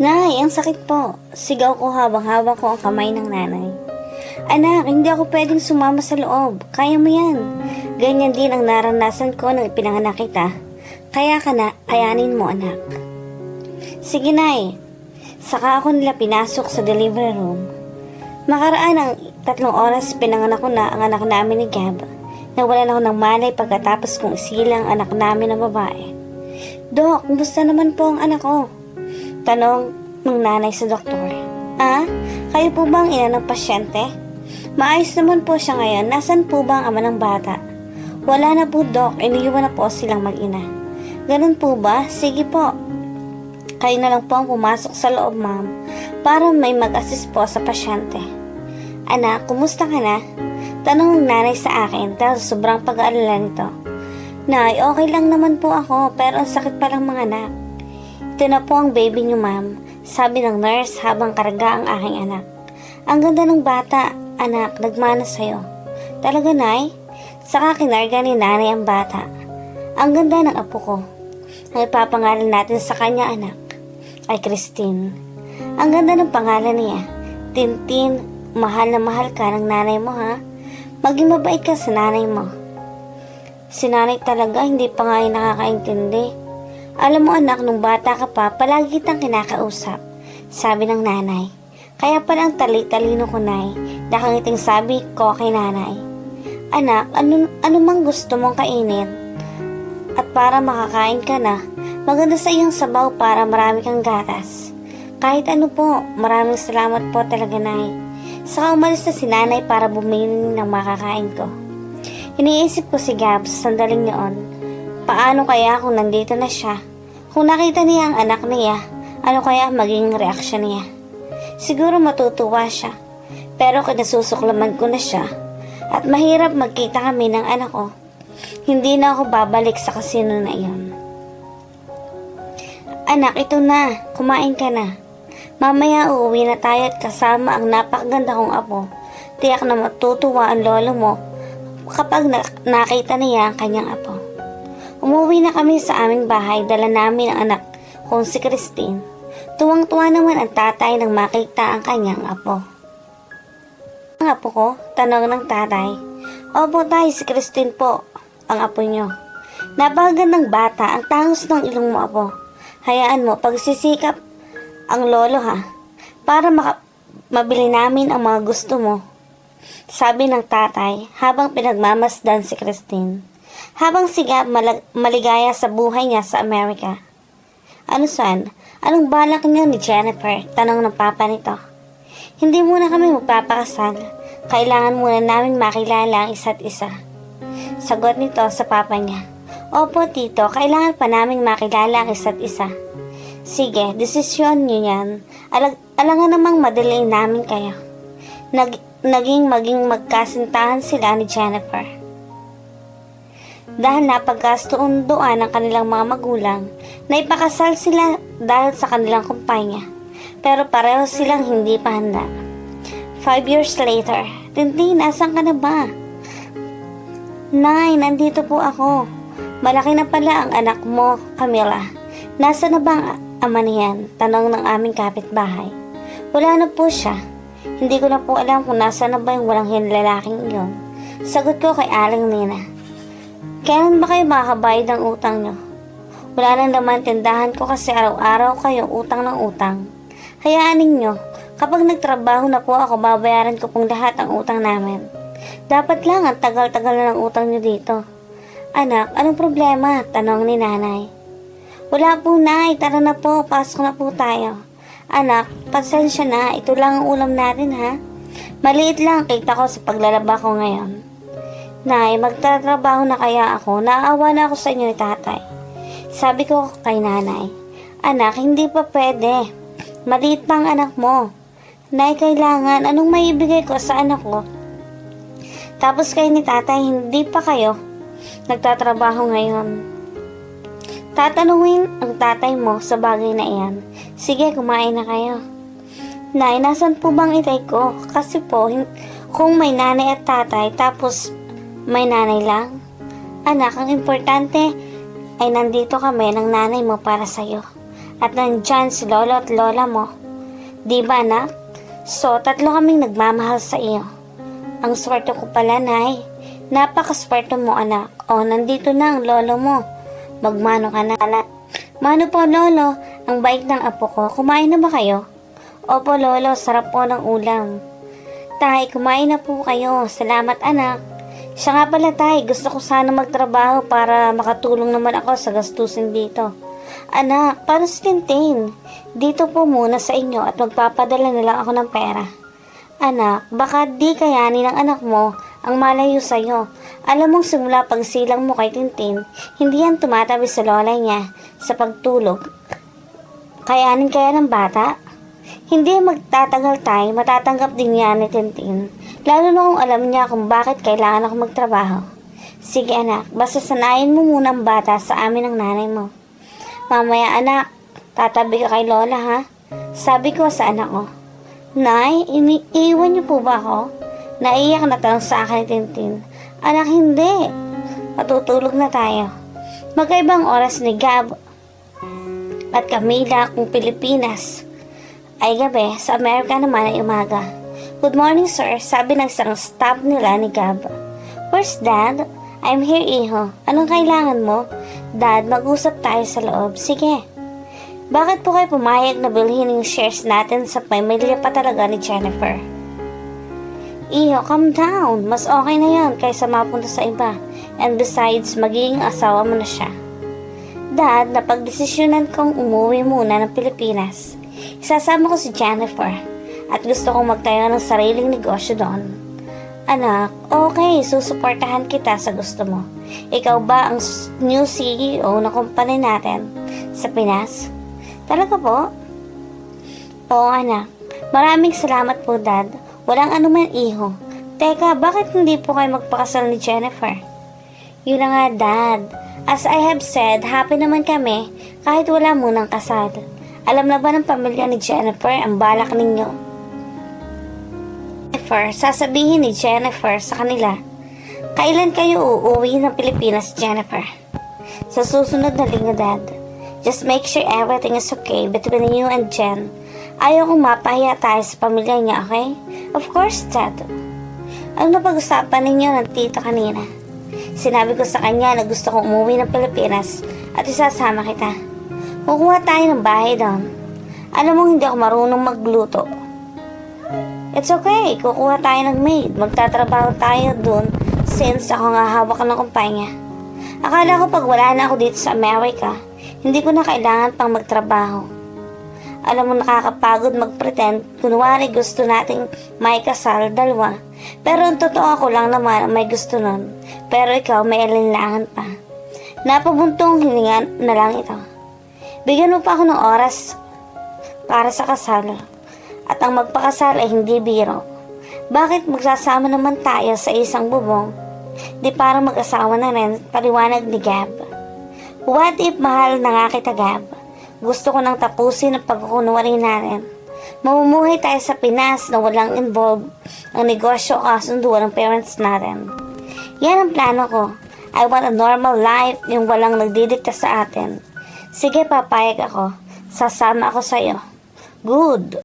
Nay, ang sakit po. Sigaw ko habang hawak ko ang kamay ng nanay. Anak, hindi ako pwedeng sumama sa loob. Kaya mo yan. Ganyan din ang naranasan ko nang ipinanganak kita. Kaya ka na, ayanin mo anak. Sige nay. Saka ako nila pinasok sa delivery room. Makaraan ng 3 oras pinanganak ko na ang anak namin ni Gab. Nawalan ako ng malay pagkatapos kong isilang anak namin na babae. Dok, kumusta naman po ang anak ko? Tanong ng nanay sa doktor. Kayo po ba ang ina ng pasyente? Maayos naman po siya ngayon. Nasaan po ba ang ama ng bata? Wala na po, Dok. Iniiwan na po silang mag-ina. Ganun po ba? Sige po. Kayo na lang po ang pumasok sa loob, ma'am, para may mag-assist po sa pasyente. Anak, kumusta ka na? Tanong ng nanay sa akin dahil sobrang pag-aalala nito. Nay, okay lang naman po ako pero ang sakit pa lang mga anak. Ito na po ang baby niyo, ma'am, sabi ng nurse habang karga ang aking anak. Ang ganda ng bata, anak, nagmana sa'yo. Talaga, nay? Saka kinarga ni nanay ang bata. Ang ganda ng apo ko. Ang ipapangalan natin sa kanya, anak, ay Christine. Ang ganda ng pangalan niya. Tintin, mahal na mahal ka ng nanay mo, ha? Maging mabait ka sa nanay mo. Si nanay talaga hindi pa nga nakakaintindi. Alam mo anak, nung bata ka pa, palagi kitang kinakausap, sabi ng nanay. Kaya pala ang tali-talino ko, nay. Nakangiting sabi ko kay nanay. Anak, ano mang gusto mong kainin? At para makakain ka na, maganda sa iyong sabaw para marami kang gatas. Kahit ano po, maraming salamat po talaga, nay. Saka umalis na si nanay para bumili ng makakain ko. Iniisip ko si Gab sa sandaling noon. Paano kaya kung nandito na siya? Kung nakita niya ang anak niya, ano kaya magiging reaksyon niya? Siguro matutuwa siya. Pero kinasusuklaman ko na siya at mahirap magkita kami ng anak ko. Hindi na ako babalik sa kasino na iyon. Anak, ito na. Kumain ka na. Mamaya uuwi na tayo at kasama ang napakaganda kong apo. Tiyak na matutuwa ang lolo mo kapag nakita niya ang kanyang apo. Umuwi na kami sa aming bahay, dala namin ang anak kong si Christine. Tuwang-tuwa naman ang tatay nang makita ang kanyang apo. Ang apo ko? Tanong ng tatay. Opo tay, si Christine po, ang apo nyo. Napakagandang bata, ang tangos ng ilong mo apo. Hayaan mo, pagsisikap ang lolo ha, para mabili namin ang mga gusto mo. Sabi ng tatay habang pinagmamasdan si Christine. Habang si Gab maligaya sa buhay niya sa Amerika. Ano san? Anong balak niya ni Jennifer? Tanong ng papa nito. Hindi muna kami magpapakasal. Kailangan muna namin makilala ang isa't isa. Sagot nito sa papa niya. Opo tito, kailangan pa namin makilala ang isa't isa. Sige, desisyon niyo yan. Alangan namang madaliin namin kayo. Maging magkasintahan sila ni Jennifer. Dahil napagkastuunduan ng kanilang mga magulang, na ipakasal sila dahil sa kanilang kumpanya. Pero pareho silang hindi pa handa. 5 years later, Tintin, asan ka na ba? Nay, nandito po ako. Malaki na pala ang anak mo, Camila. Nasa na ba ang ama niyan? Tanong ng aming kapitbahay. Wala na po siya. Hindi ko na po alam kung nasa na ba yung walang lalaking iyon. Sagot ko kay Aling Nina. Kailan ba kayo makakabayad ng utang nyo? Wala nang naman tindahan ko kasi araw-araw kayo utang ng utang. Hayaan ninyo, kapag nagtrabaho na po ako, babayaran ko pong lahat ang utang namin. Dapat lang ang tagal-tagal na ng utang nyo dito. Anak, anong problema? Tanong ni nanay. Wala po nay, tara na po, pasok na po tayo. Anak, pasensya na, ito lang ang ulam natin ha. Maliit lang kita ko sa paglalaba ko ngayon. Nay, magtatrabaho na kaya ako? Naawa na ako sa inyo ni tatay. Sabi ko kay nanay, anak, hindi pa pwede. Maliit pang anak mo. Nay, kailangan, anong maibigay ko sa anak ko? Tapos kayo ni tatay, hindi pa kayo nagtatrabaho ngayon. Tatanungin ang tatay mo sa bagay na iyan. Sige, kumain na kayo. Nay, nasan po bang itay ko? Kasi po, kung may nanay at tatay, tapos may nanay lang. Anak, ang importante ay nandito kami ng nanay mo para sa'yo. At nandyan si lolo at lola mo. Di ba anak? So, 3 kaming nagmamahal sa iyo. Ang swerte ko pala, Nay. Napakaswerte mo, anak. O, nandito na ang lolo mo. Magmano ka na, anak. Mano po, lolo. Ang bait ng apo ko. Kumain na ba kayo? Opo, lolo. Sarap po ng ulam. Tay, kumain na po kayo. Salamat, anak. Siya nga pala, tay. Gusto ko sana magtrabaho para makatulong naman ako sa gastusin dito. Anak, paano si Tintin? Dito po muna sa inyo at magpapadala na lang ako ng pera. Anak, baka di kayanin ng anak mo ang malayo sa'yo. Alam mong simula pagsilang mo kay Tintin, hindi yan tumatabi sa lola niya sa pagtulog. Kayanin kaya ng bata? Hindi magtatagal tayo, matatanggap din yan ni Tintin. Lalo na kung alam niya kung bakit kailangan ako magtrabaho. Sige anak, basta sanayin mo muna ang bata sa amin ng nanay mo. Mamaya anak, tatabi ka kay lola ha? Sabi ko sa anak ko, Nay, iiwan niyo po ba ako? Naiyak na tanong sa akin ni Tintin. Anak, hindi. Matutulog na tayo. Magkaibang oras ni Gab at Camila kung Pilipinas ay gabi, sa Amerika naman ay umaga. Good morning sir, sabi ng isang staff nila ni Gab. Where's Dad? I'm here, iho. Anong kailangan mo? Dad, mag-usap tayo sa loob. Sige. Bakit po kayo pumayag na bilhin yung shares natin sa pamilya pa talaga ni Jennifer? Iho, calm down. Mas okay na yan kaysa mapunta sa iba. And besides, magiging asawa mo na siya. Dad, napagdesisyonan kong umuwi muna ng Pilipinas. Isasama ko si Jennifer at gusto kong magtayo ng sariling negosyo doon. Anak, okay, susuportahan kita sa gusto mo. Ikaw ba ang new CEO ng company natin sa Pinas? Talaga po? Oo anak, maraming salamat po dad. Walang anuman iho. Teka, bakit hindi po kayo magpakasal ni Jennifer? Yun na nga dad. As I have said, happy naman kami kahit wala munang kasal. Alam na ba ng pamilya ni Jennifer ang balak ninyo? Sasabihin ni Jennifer sa kanila, kailan kayo uuwi ng Pilipinas, Jennifer? Sa susunod na linggo, Dad. Just make sure everything is okay between you and Jen. Ayaw kong mapahiya tayo sa pamilya niya, okay? Of course, Dad. Ano na pag-usapan ninyo ng tita kanina? Sinabi ko sa kanya na gusto kong umuwi ng Pilipinas at isasama kita. Kukuha tayo ng bahay doon. Alam mo, hindi ako marunong magluto. It's okay, kukuha tayo ng maid. Magtatrabaho tayo dun since ako nga hawak ng kumpanya. Akala ko pag wala na ako dito sa Amerika, hindi ko na kailangan pang magtrabaho. Alam mo, nakakapagod mag-pretend, kunwari gusto nating may kasal, dalawa. Pero ang totoo ako lang naman ang may gusto nun. Pero ikaw may alinlangan pa. Napabuntong hininga na lang ito. Bigyan mo pa ako ng oras para sa kasal. At ang magpakasal ay hindi biro. Bakit magsasama naman tayo sa isang bubong? Di parang mag-asawa na rin, paliwanag ni Gab. What if mahal na nga kita, Gab? Gusto ko nang tapusin ang pagkukunwari natin. Mamumuhay tayo sa Pinas na walang involved ang negosyo o kasunduan ng parents natin. Yan ang plano ko. I want a normal life, yung walang nagdidikta sa atin. Sige, papayag ako. Sasama ako sa'yo. Good.